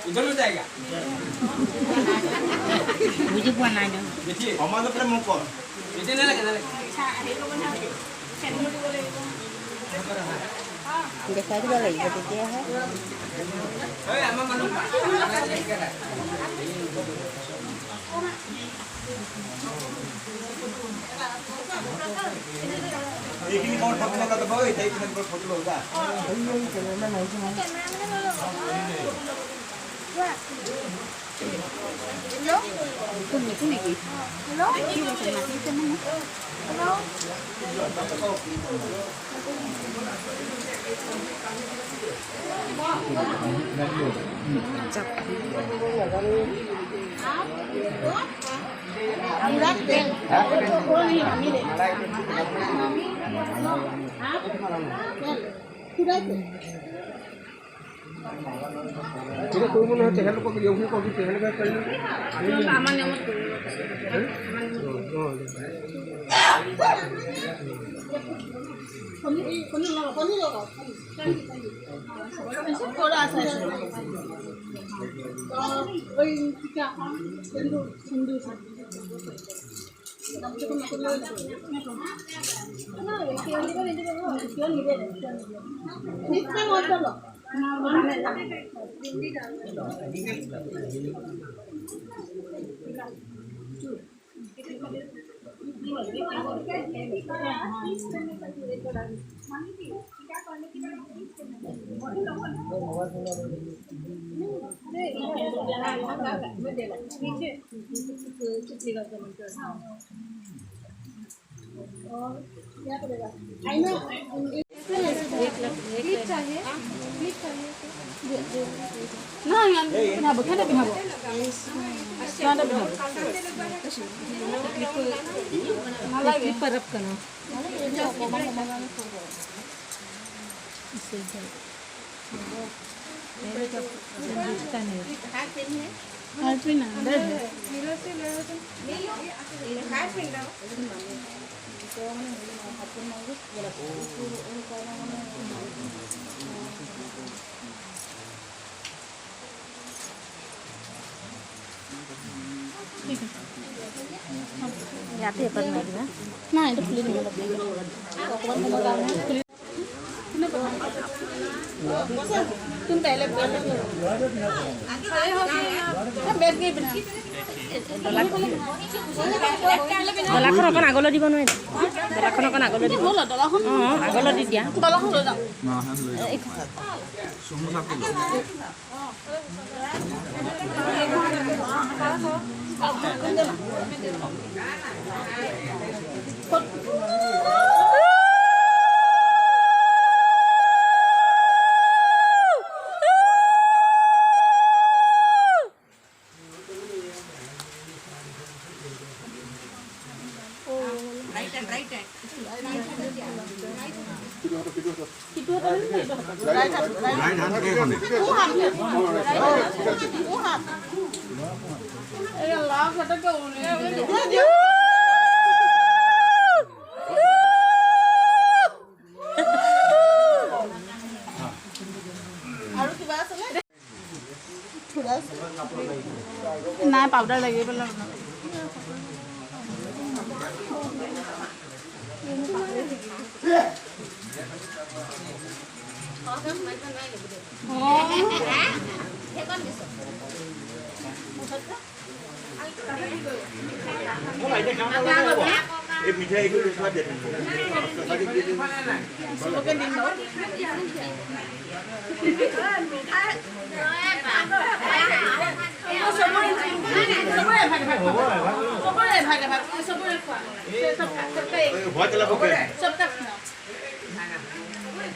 इधर हो जाएगा मुझे बुआ ना देखिए हमारे पर मुंको इधर नहीं लगे देखा तो लगी बताते हैं ओए अम्मा मनु एक ही कौन फोटो लगा तो भाई एक ही फोटो लगा Hello? Hello? Hello? Tidak turun lah, jangan lupa yang ini kau jangan lupa kali. Aman yang itu. Nah, yang kenapa? Kenapa kenapa? Kenapa kenapa? Malah ini perap kan? Harpin ada. Ya, itu apa namanya? Nah, itu beli nih. Dalakan akan agak lebih mana? Dalakan akan agak lebih. Agak lebih dia. Nah, powder lagi belum. मिठाई को स्वाद देते हैं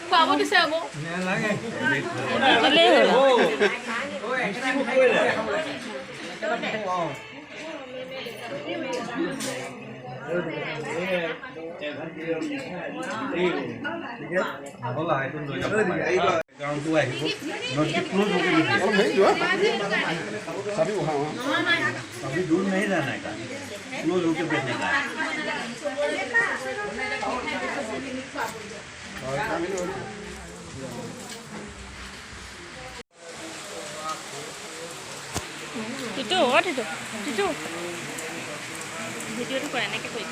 Kamu bisa bu? Boleh. अभी दूर नहीं रहने का क्लोज होकर बैठने का টিটু টিটু টিটু ভিডিঅ'টো কৰা এনেকৈ কৰি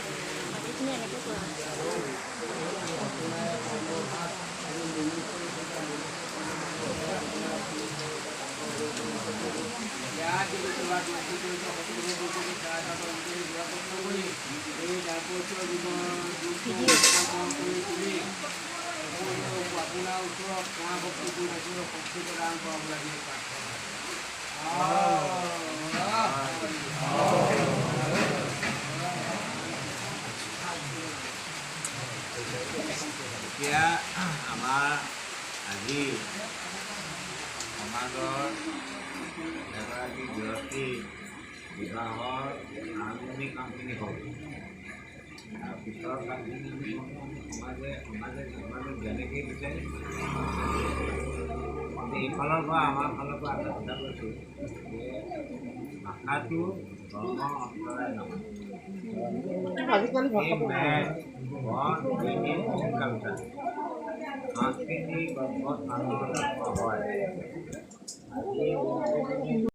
এনেকৈ কৰা এতিয়া আমাৰ আজি সমাজৰ এগৰাকী ব্যক্তি বিবাহৰ আৰম্ভণি কামখিনি হ'ল আৰু পিছৰ কামখিনি সমাজে যেনেকৈ বিচাৰে এইফালৰ পৰা আমাৰ ফালৰ পৰা এটা কথা কৈছোঁ যে ভাষাটো ধৰ্ম অন্তৰাই নহয় সাংস্কৃতিক হয়